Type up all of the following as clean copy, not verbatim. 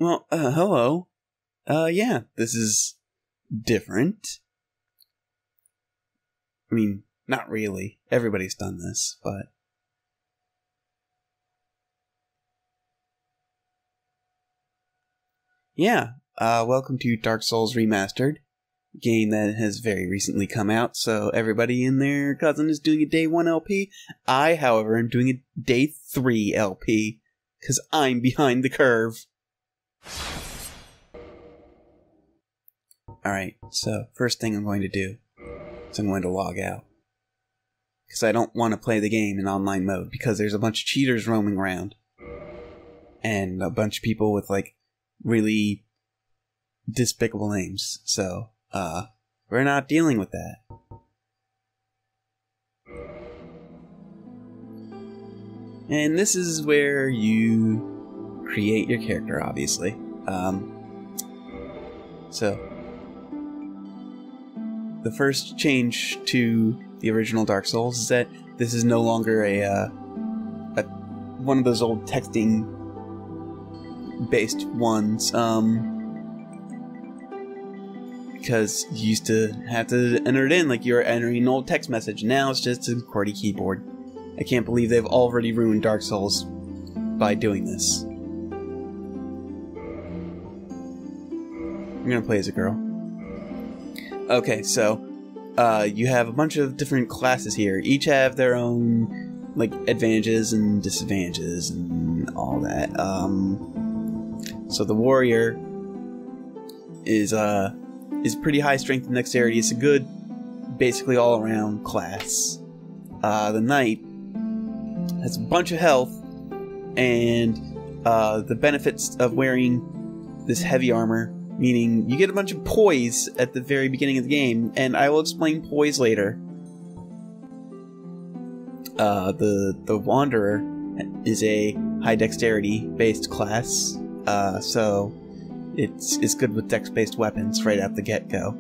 Well, hello. Yeah, this is different. I mean, not really. Everybody's done this, but... Yeah, welcome to Dark Souls Remastered, a game that has very recently come out, so everybody and their cousin is doing a Day 1 LP. I, however, am doing a Day 3 LP, because I'm behind the curve. Alright, so first thing I'm going to do is I'm going to log out. Because I don't want to play the game in online mode, because there's a bunch of cheaters roaming around. And a bunch of people with, like, really despicable names. So, we're not dealing with that. And this is where you create your character, obviously. So, the first change to the original Dark Souls is that this is no longer a one of those old texting based ones, because you used to have to enter it in like you're entering an old text message. Now it's just a QWERTY keyboard. I can't believe they've already ruined Dark Souls by doing this. I'm gonna play as a girl. Okay, so you have a bunch of different classes here. Each have their own like advantages and disadvantages and all that. So the warrior is pretty high strength and dexterity. It's a good, basically all around class. The knight has a bunch of health, and the benefits of wearing this heavy armor, meaning you get a bunch of poise at the very beginning of the game, and I will explain poise later. The wanderer is a high dexterity based class. So it's good with dex-based weapons right out the get-go.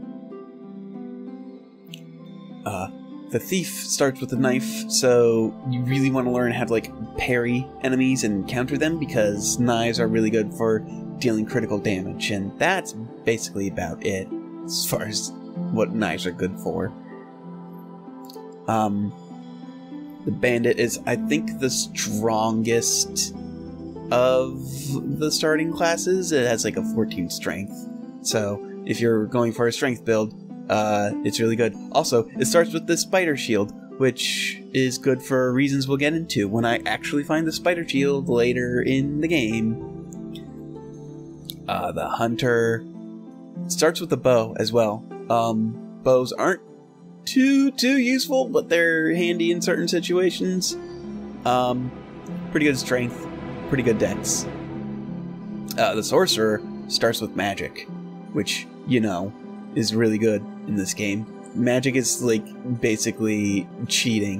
The thief starts with a knife, so you really want to learn how to like parry enemies and counter them, because knives are really good for dealing critical damage, and that's basically about it as far as what knives are good for. The bandit is, I think, the strongest of the starting classes. It has like a 14 strength, so if you're going for a strength build, it's really good. Also, it starts with the spider shield, which is good for reasons we'll get into when I actually find the spider shield later in the game. The hunter starts with a bow as well. Bows aren't too useful, but they're handy in certain situations. Pretty good strength, pretty good dex. The sorcerer starts with magic, which, you know, is really good in this game. Magic is, like, basically cheating.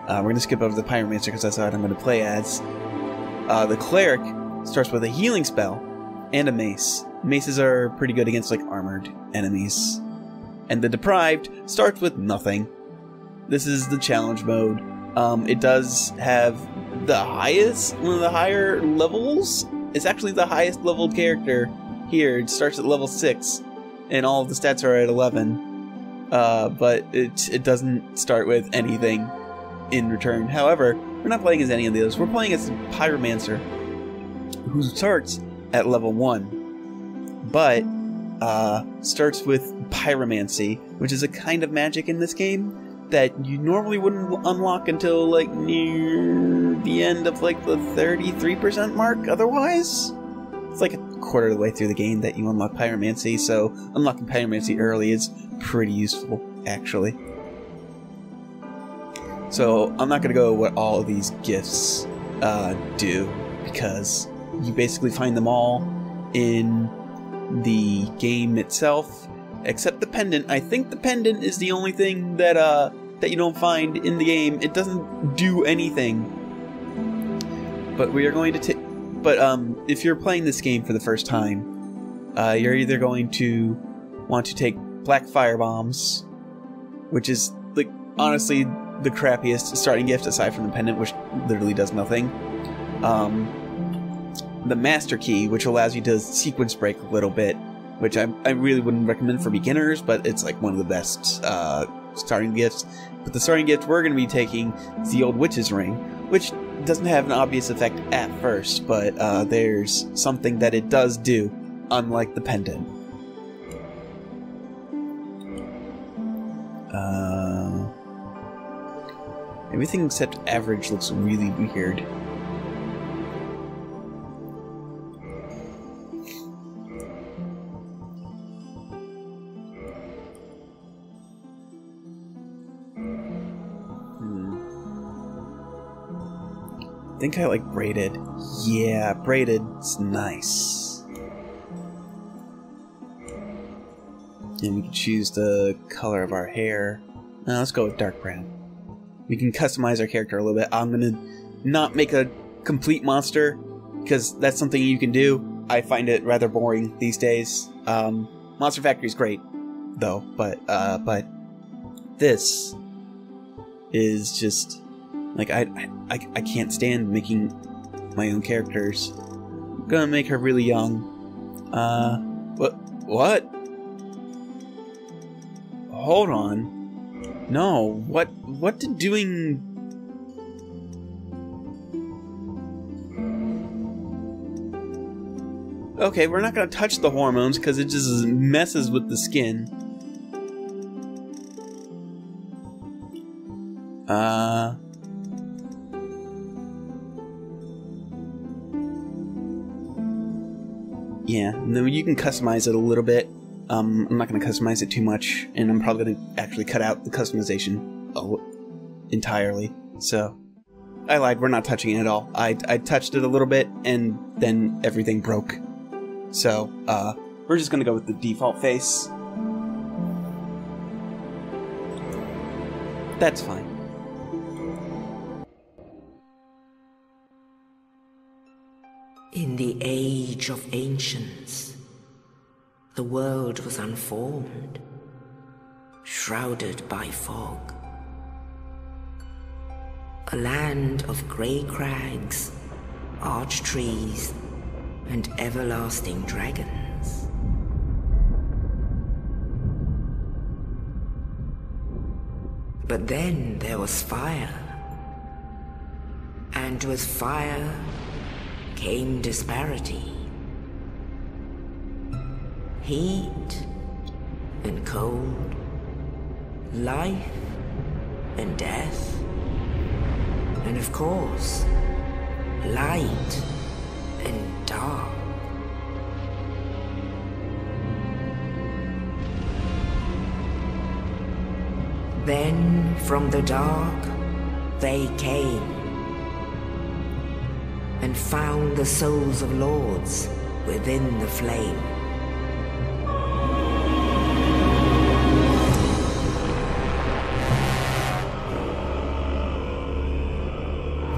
We're gonna skip over the pyromancer because that's what I'm gonna play as. The cleric starts with a healing spell and a mace. Maces are pretty good against, like, armored enemies. And the deprived starts with nothing. This is the challenge mode. It does have the highest, one of the higher levels. It's actually the highest leveled character here. It starts at level 6, and all of the stats are at 11. But it doesn't start with anything in return. However, we're not playing as any of those. We're playing as Pyromancer, who starts at level 1, but starts with pyromancy, which is a kind of magic in this game that you normally wouldn't unlock until like near the end of like the 33% mark otherwise. It's like a quarter of the way through the game that you unlock pyromancy, so unlocking pyromancy early is pretty useful, actually. So I'm not going to go what all of these gifts do, because you basically find them all in the game itself, except the pendant. I think the pendant is the only thing that that you don't find in the game. It doesn't do anything. But we are going to take. But if you're playing this game for the first time, you're either going to want to take black fire bombs, which is like honestly the crappiest starting gift aside from the pendant, which literally does nothing. the Master Key, which allows you to sequence break a little bit, which I really wouldn't recommend for beginners, but it's like one of the best starting gifts. But the starting gift we're going to be taking is the Old Witch's Ring, which doesn't have an obvious effect at first, but there's something that it does do, unlike the pendant. Everything except average looks really weird. I think I like braided. Yeah, braided's nice. And we can choose the color of our hair. Let's go with dark brown. We can customize our character a little bit. I'm gonna not make a complete monster, because that's something you can do. I find it rather boring these days. Monster Factory is great, though, but this is just like I can't stand making my own characters. I'm gonna make her really young. What? Hold on. No, what did doing... Okay, we're not gonna touch the hormones because it just messes with the skin. Yeah, and then you can customize it a little bit. I'm not going to customize it too much, and I'm probably going to actually cut out the customization entirely. So, I lied, we're not touching it at all. I touched it a little bit, and then everything broke. So, we're just going to go with the default face. That's fine. In the age of ancients, the world was unformed, shrouded by fog. A land of grey crags, arch trees, and everlasting dragons. But then there was fire, and with fire came disparity. Heat and cold, life and death, and of course, light and dark. Then from the dark they came and found the souls of lords within the flame.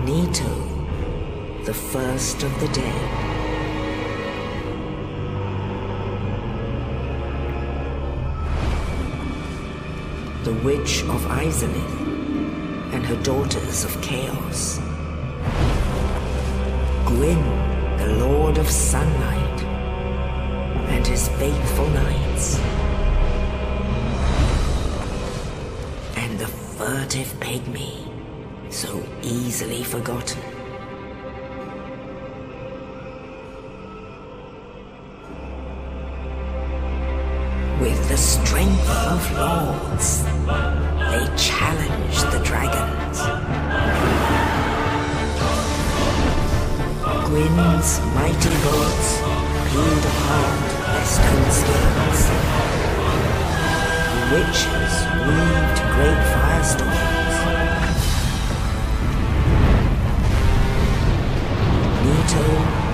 Nito, the first of the dead. The Witch of Asylum and her daughters of chaos. Gwyn, the Lord of Sunlight, and his faithful knights. And the furtive pygmy, so easily forgotten. With the strength of lords, they challenged the dragons. Gwyn's mighty bolts peeled apart their stone skins. The witches weaved great firestorms. Nito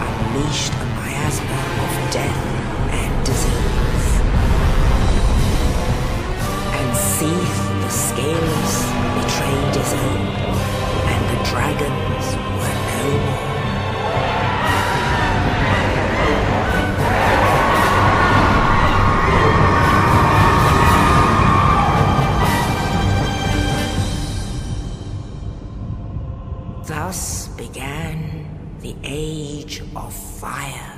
unleashed a miasma of death and disease. And Seath the Scaleless betrayed his own, and the dragons were no more. the age of fire.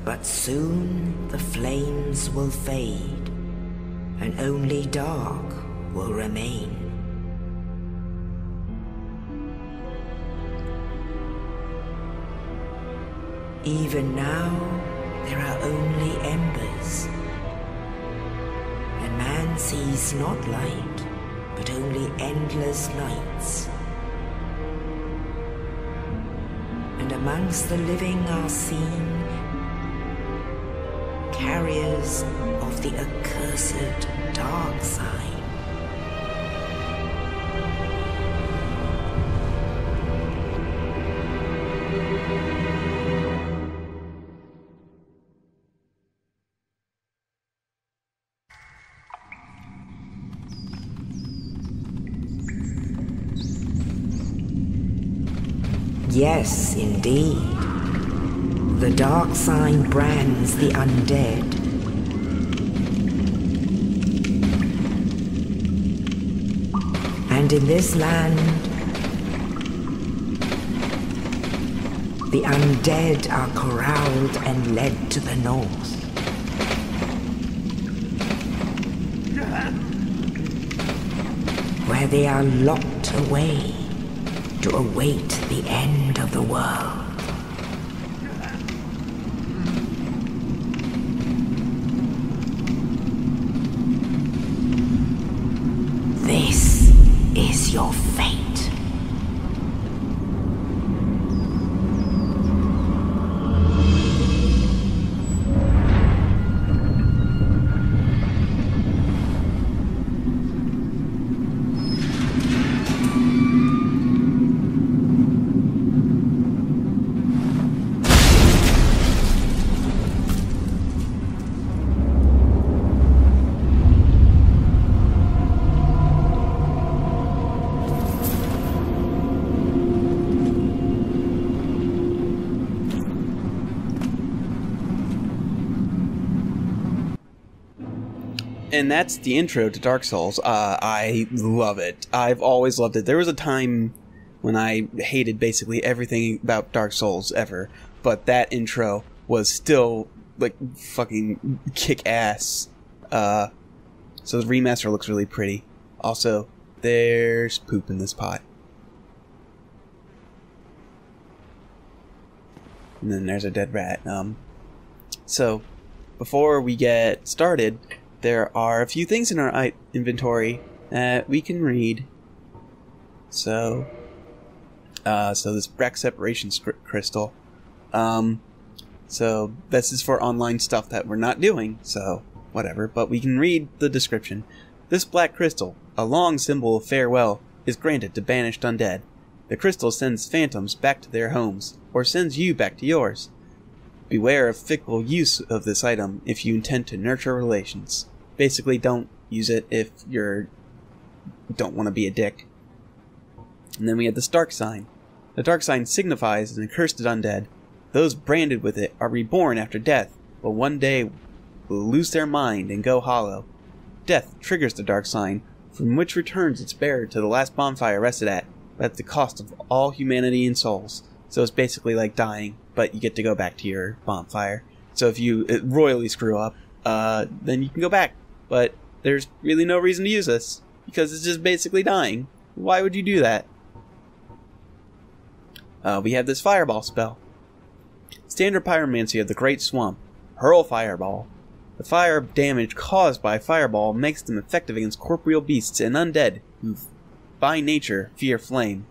But soon the flames will fade, and only dark will remain. Even now, there are only embers, and man sees not light, but only endless nights. And amongst the living are seen carriers of the accursed dark sign. Yes, indeed. The dark sign brands the undead. And in this land, the undead are corralled and led to the north. Where they are locked away to await the end of the world. This is your fate. And that's the intro to Dark Souls. I love it. I've always loved it. There was a time when I hated basically everything about Dark Souls ever, but that intro was still, like, fucking kick-ass. So the remaster looks really pretty. Also, there's poop in this pot. And then there's a dead rat. So, before we get started, there are a few things in our inventory that we can read. So this Brack Separation Crystal. So this is for online stuff that we're not doing, so whatever, but we can read the description. This black crystal, a long symbol of farewell, is granted to banished undead. The crystal sends phantoms back to their homes, or sends you back to yours. Beware of fickle use of this item if you intend to nurture relations. Basically, don't use it if don't want to be a dick. And then we have the Dark Sign. The Dark Sign signifies an accursed undead. Those branded with it are reborn after death, but one day will lose their mind and go hollow. Death triggers the Dark Sign, from which returns its bearer to the last bonfire rested at the cost of all humanity and souls. So it's basically like dying, but you get to go back to your bonfire. So if you royally screw up, then you can go back. But there's really no reason to use this, because it's just basically dying. Why would you do that? We have this Fireball spell. Standard Pyromancy of the Great Swamp. Hurl Fireball. The fire damage caused by Fireball makes them effective against corporeal beasts and undead, who by nature fear flame.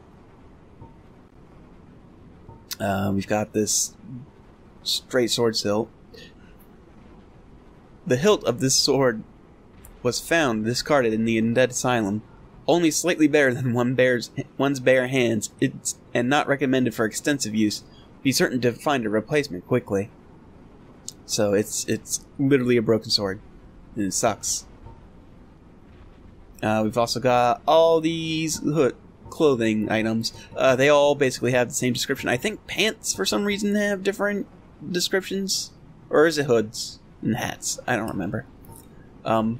We've got this straight sword hilt. The hilt of this sword was found discarded in the Undead Asylum, only slightly better than one's bare hands, and not recommended for extensive use. Be certain to find a replacement quickly. So it's literally a broken sword, and it sucks. We've also got all these clothing items. They all basically have the same description. I think pants, for some reason, have different descriptions. Or is it hoods and hats? I don't remember. Hood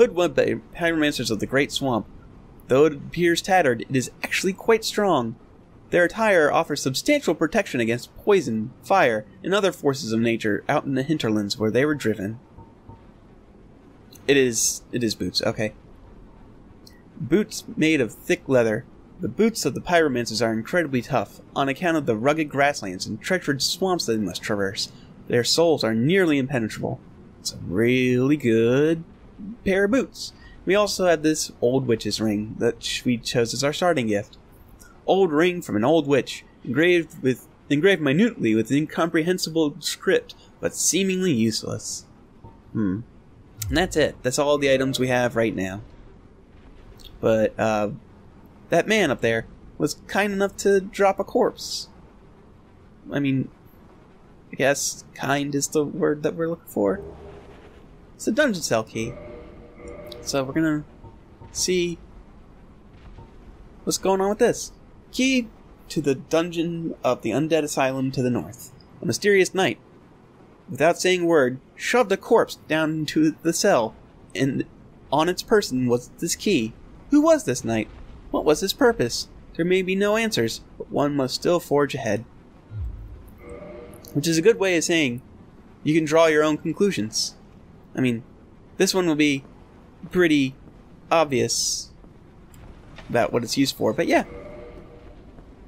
Pyromancers of the Great Swamp. Though it appears tattered, it is actually quite strong. Their attire offers substantial protection against poison, fire, and other forces of nature out in the hinterlands where they were driven. It is boots, okay. Boots made of thick leather. The boots of the pyromancers are incredibly tough, on account of the rugged grasslands and treacherous swamps they must traverse. Their soles are nearly impenetrable. It's a really good pair of boots. We also have this old witch's ring that we chose as our starting gift. Old ring from an old witch, engraved minutely with incomprehensible script, but seemingly useless. And that's it. That's all the items we have right now. But, that man up there was kind enough to drop a corpse. I mean, I guess kind is the word that we're looking for. It's a dungeon cell key. So we're gonna see what's going on with this. Key to the dungeon of the Undead Asylum to the north. A mysterious knight, without saying a word, shoved a corpse down into the cell, and on its person was this key. Who was this knight? What was his purpose? There may be no answers, but one must still forge ahead. Which is a good way of saying you can draw your own conclusions. I mean, this one will be pretty obvious about what it's used for, but yeah.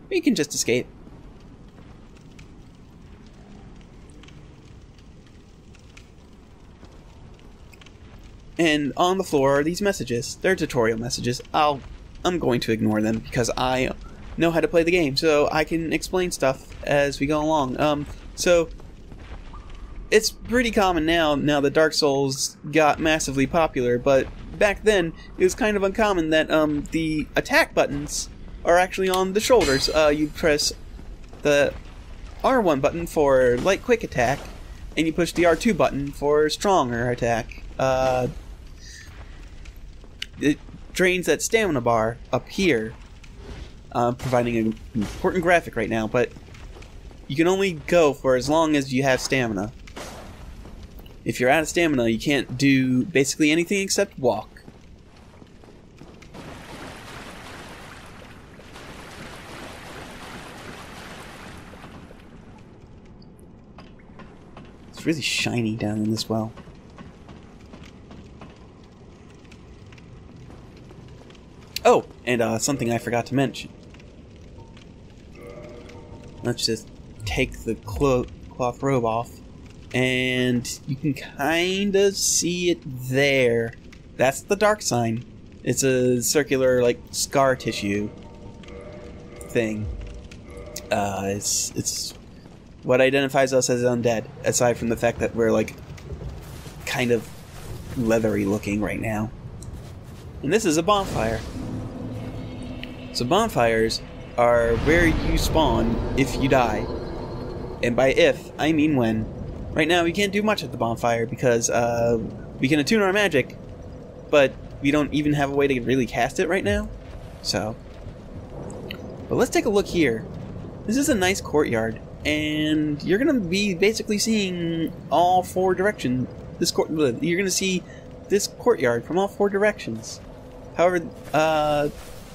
We can just escape. And on the floor are these messages. They're tutorial messages. I'm going to ignore them because I know how to play the game, so I can explain stuff as we go along. So it's pretty common now that Dark Souls got massively popular, but back then it was kind of uncommon that the attack buttons are actually on the shoulders. You press the R1 button for light quick attack, and you push the R2 button for stronger attack. It drains that stamina bar up here, providing an important graphic right now, but you can only go for as long as you have stamina. If you're out of stamina, you can't do basically anything except walk. It's really shiny down in this well. Oh, and something I forgot to mention. Let's just take the cloth robe off, and you can kind of see it there. That's the dark sign. It's a circular, like, scar tissue thing. It's what identifies us as undead, aside from the fact that we're, like, kind of leathery looking right now. And this is a bonfire. So bonfires are where you spawn if you die. And by if, I mean when. Right now we can't do much at the bonfire because we can attune our magic, but we don't even have a way to really cast it right now. So, but let's take a look here. This is a nice courtyard, and you're gonna be basically seeing all four directions. You're gonna see this courtyard from all four directions. However,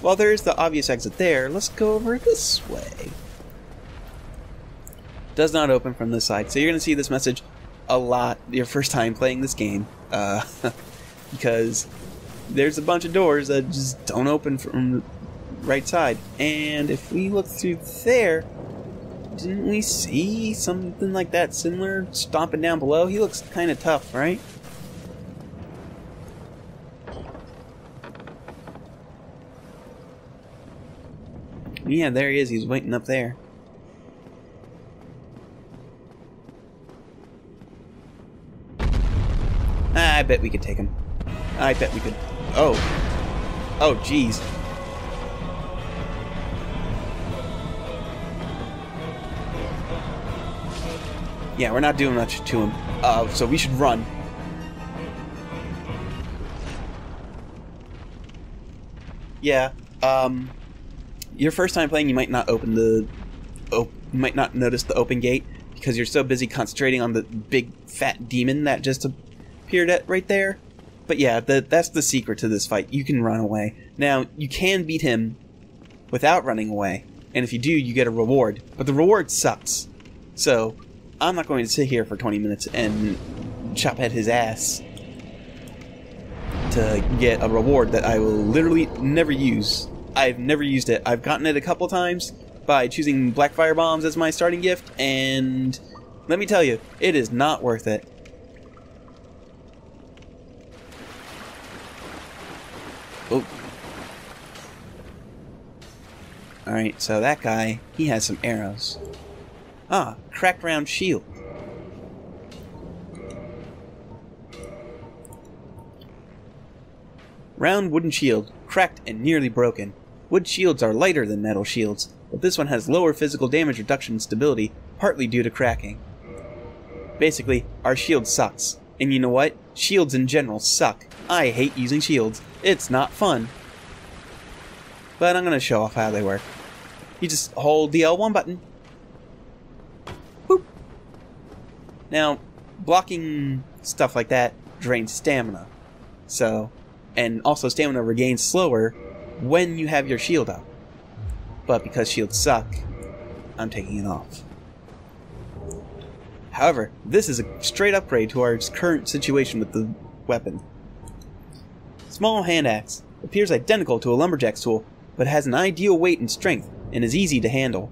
while there is the obvious exit there, let's go over this way. Does not open from this side, so you're gonna see this message a lot your first time playing this game, because there's a bunch of doors that just don't open from the right side. And if we look through there, didn't we see something like that similar stomping down below? He looks kind of tough, right? Yeah, there he is. He's waiting up there. I bet we could take him. I bet we could. Oh. Oh, jeez. Yeah, we're not doing much to him. So we should run. Yeah, your first time playing, you might not notice the open gate because you're so busy concentrating on the big fat demon that just appeared right there. But yeah, that's the secret to this fight. You can run away. Now, you can beat him without running away. And if you do, you get a reward. But the reward sucks. So, I'm not going to sit here for 20 minutes and chop at his ass to get a reward that I will literally never use. I've never used it. I've gotten it a couple times by choosing black fire bombs as my starting gift, and let me tell you, it is not worth it. Oh. Alright, so that guy, he has some arrows. Ah, cracked round shield. Round wooden shield, cracked and nearly broken. Wood shields are lighter than metal shields, but this one has lower physical damage reduction and stability, partly due to cracking. Basically, our shield sucks. And you know what? Shields in general suck. I hate using shields. It's not fun. But I'm going to show off how they work. You just hold the L1 button. Boop. Now, blocking stuff like that drains stamina. So, and also stamina regains slower when you have your shield up. But because shields suck, I'm taking it off. However, this is a straight upgrade to our current situation with the weapon. Small hand axe appears identical to a lumberjack's tool, but has an ideal weight and strength, and is easy to handle.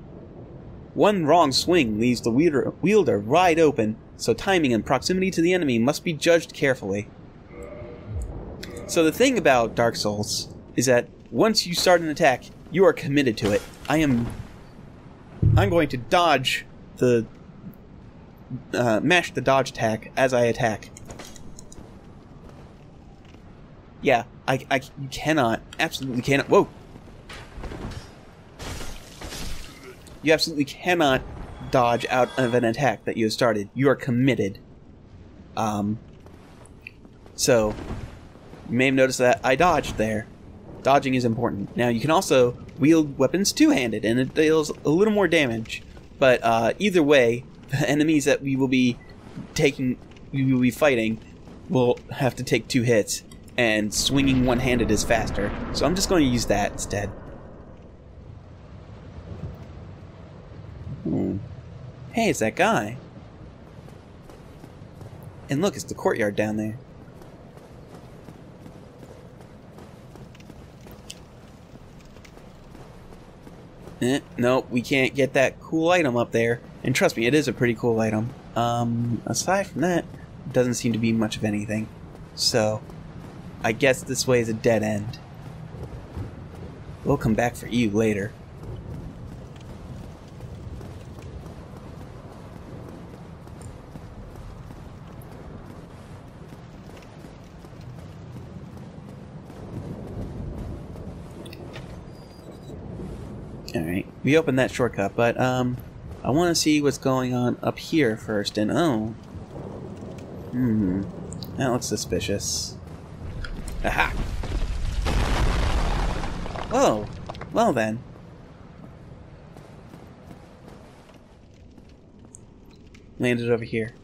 One wrong swing leaves the wielder wide open, so timing and proximity to the enemy must be judged carefully. So the thing about Dark Souls is that once you start an attack, you are committed to it. I'm going to dodge the mash the dodge attack as I attack. Yeah, you cannot, absolutely cannot. Whoa! You absolutely cannot dodge out of an attack that you have started. You are committed. So you may have noticed that I dodged there. Dodging is important. Now you can also wield weapons two-handed, and it deals a little more damage. But either way, the enemies that we will be fighting will have to take 2 hits, and swinging one-handed is faster. So I'm just going to use that instead. Hey, it's that guy. And look, it's the courtyard down there. Nope, we can't get that cool item up there. And trust me, it is a pretty cool item. Aside from that, doesn't seem to be much of anything. So, I guess this way is a dead end. We'll come back for you later. Alright, we opened that shortcut, but I want to see what's going on up here first, and oh. That looks suspicious. Aha! Whoa! Well then. Landed over here.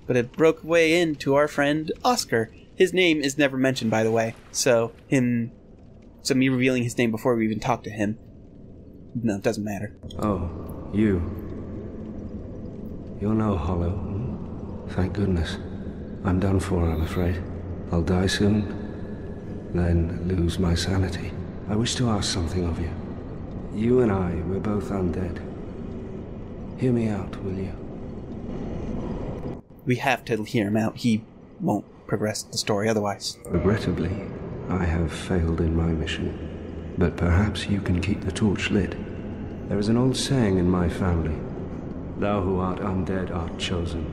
But it broke way into our friend Oscar. His name is never mentioned, by the way, so me revealing his name before we even talked to him, no, it doesn't matter. Oh, you're no hollow. Thank goodness. I'm done for, I'm afraid. I'll die soon, then lose my sanity. I wish to ask something of you. You and I, we're both undead. Hear me out, will you? We have to hear him out. He won't progress the story otherwise. Regrettably, I have failed in my mission. But perhaps you can keep the torch lit. There is an old saying in my family. Thou who art undead art chosen,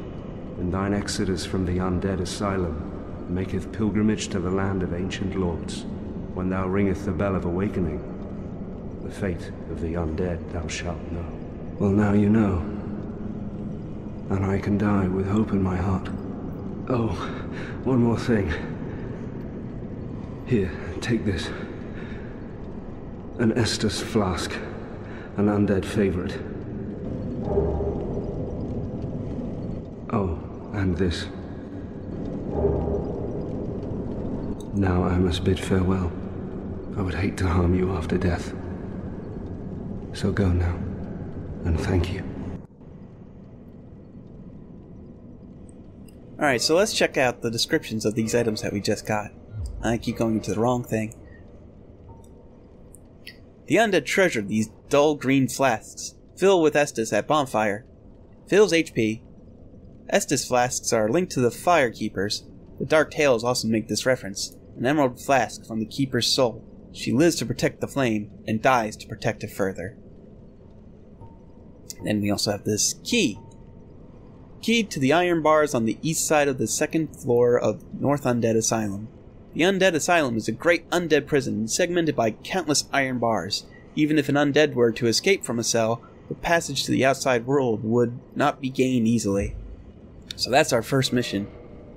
and thine exodus from the undead asylum maketh pilgrimage to the land of ancient lords. When thou ringeth the bell of awakening, the fate of the undead thou shalt know. Well, now you know. And I can die with hope in my heart. Oh, one more thing. Here, take this. An Estus flask, an undead favorite. Oh, and this. Now I must bid farewell. I would hate to harm you after death. So go now, and thank you. Alright, so let's check out the descriptions of these items that we just got. I keep going into the wrong thing. The undead treasured these dull green flasks. Fill with Estus at bonfire. Fills HP. Estus flasks are linked to the fire keepers. The Dark Tales also make this reference. An emerald flask from the keeper's soul. She lives to protect the flame, and dies to protect it further. Then we also have this key. Key to the iron bars on the east side of the second floor of North Undead Asylum. The Undead Asylum is a great undead prison segmented by countless iron bars. Even if an undead were to escape from a cell, the passage to the outside world would not be gained easily. So that's our first mission,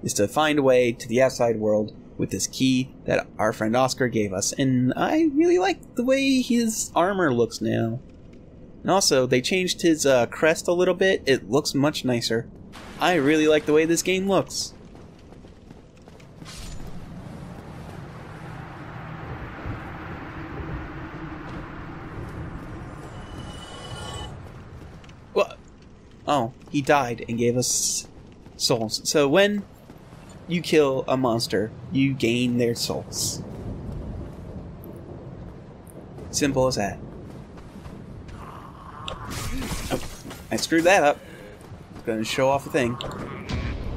is to find a way to the outside world with this key that our friend Oscar gave us. And I really like the way his armor looks now. And also, they changed his crest a little bit. It looks much nicer. I really like the way this game looks. What? Oh, he died and gave us souls. So when you kill a monster, you gain their souls. Simple as that. Oh, I screwed that up. I'm gonna show off a thing.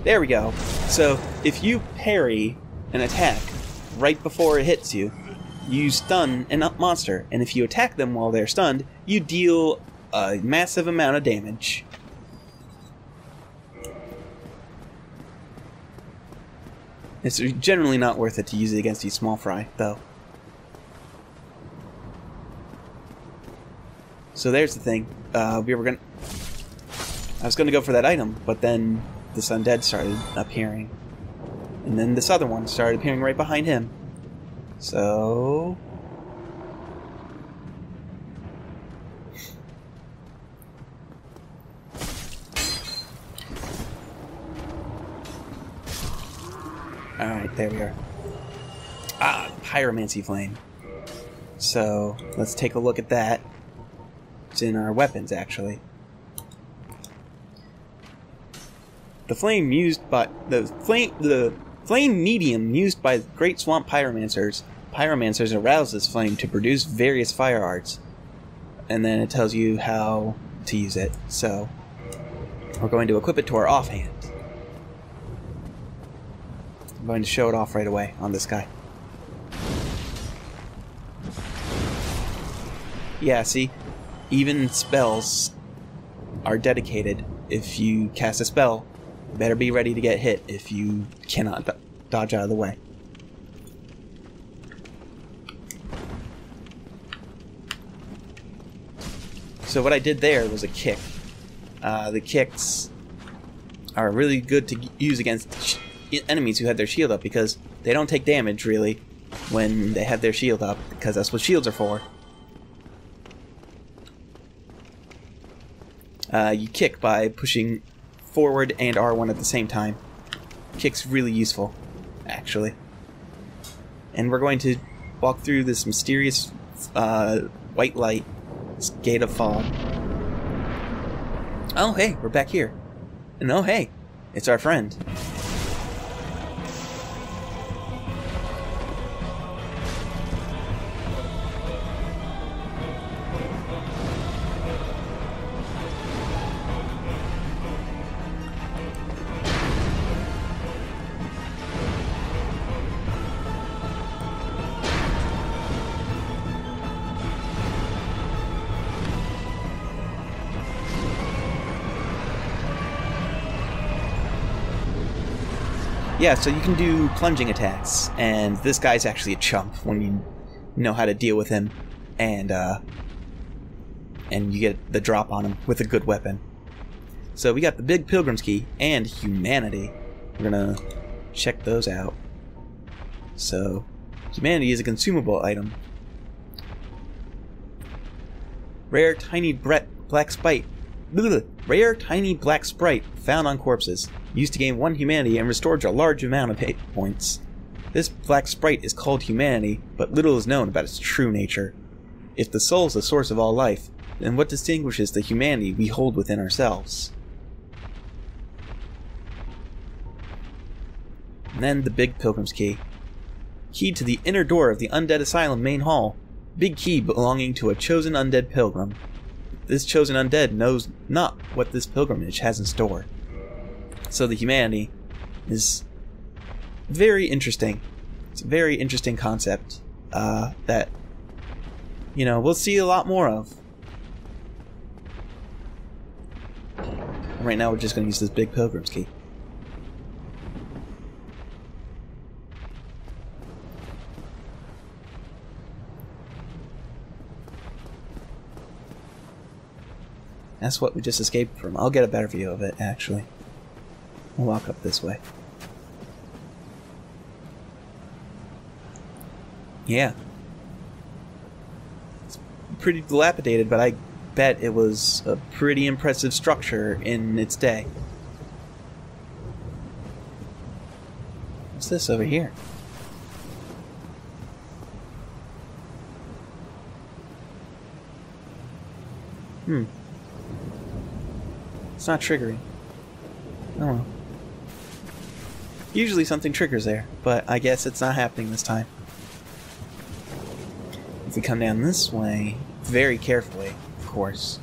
There we go. So if you parry an attack right before it hits you, you stun a monster, and if you attack them while they're stunned, you deal a massive amount of damage. It's generally not worth it to use it against these small fry, though. So there's the thing. I was gonna go for that item, but then this undead started appearing. And then this other one started appearing right behind him. So... Alright, there we are. Ah, Pyromancy Flame. So, let's take a look at that. It's in our weapons, actually. The flame medium used by Great Swamp Pyromancers. Pyromancers arouse this flame to produce various fire arts. And then it tells you how to use it. So, we're going to equip it to our offhand. I'm going to show it off right away on this guy. Yeah, see? Even spells are dedicated. If you cast a spell, you better be ready to get hit if you cannot dodge out of the way. So what I did there was a kick. The kicks are really good to use against enemies who have their shield up, because they don't take damage, really, when they have their shield up, because that's what shields are for. You kick by pushing forward and R1 at the same time. Kick's really useful, actually. And we're going to walk through this mysterious white light, this gate of fog. Oh, hey, we're back here. And oh, hey, it's our friend. Yeah, so you can do plunging attacks, and this guy's actually a chump when you know how to deal with him, and you get the drop on him with a good weapon. So we got the Big Pilgrim's Key and Humanity. We're gonna check those out. So, Humanity is a consumable item. Rare tiny black sprite. Rare tiny black sprite found on corpses. Used to gain 1 humanity and restores a large amount of hit points. This black sprite is called humanity, but little is known about its true nature. If the soul is the source of all life, then what distinguishes the humanity we hold within ourselves? And then the big pilgrim's key. Key to the inner door of the Undead Asylum main hall. Big key belonging to a chosen undead pilgrim. This chosen undead knows not what this pilgrimage has in store. So the humanity is very interesting. It's a very interesting concept that, you know, we'll see a lot more of. Right now we're just going to use this big pilgrim's key. That's what we just escaped from. I'll get a better view of it, actually. We'll walk up this way. Yeah. It's pretty dilapidated, but I bet it was a pretty impressive structure in its day. What's this over here? It's not triggering. Oh well. Usually something triggers there, but I guess it's not happening this time. If we come down this way, very carefully, of course.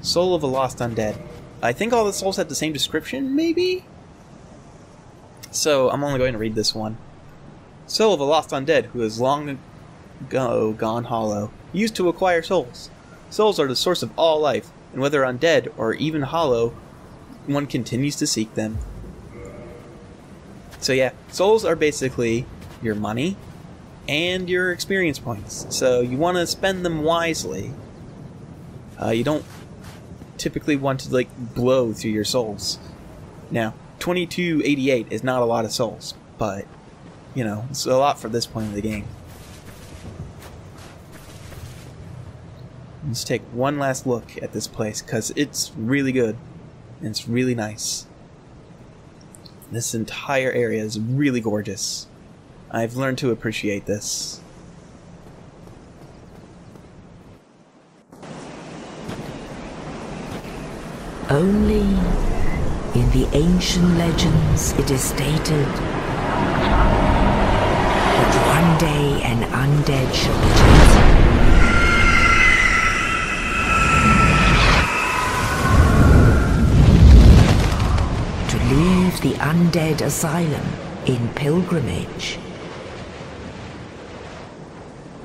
Soul of a Lost Undead. I think all the souls have the same description, maybe? So, I'm only going to read this one. Soul of a Lost Undead who has long ago gone hollow. Used to acquire souls. Souls are the source of all life, and whether undead or even hollow, one continues to seek them. So yeah, souls are basically your money and your experience points. So you want to spend them wisely. You don't typically want to like blow through your souls. Now, 2288 is not a lot of souls, but you know, it's a lot for this point of the game. Let's take one last look at this place, because it's really good, and it's really nice. This entire area is really gorgeous. I've learned to appreciate this. Only in the ancient legends it is stated that one day an undead shall be chosen. Leave the Undead Asylum in pilgrimage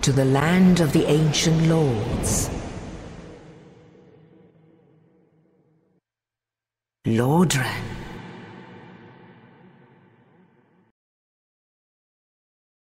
to the land of the ancient lords. Lordran.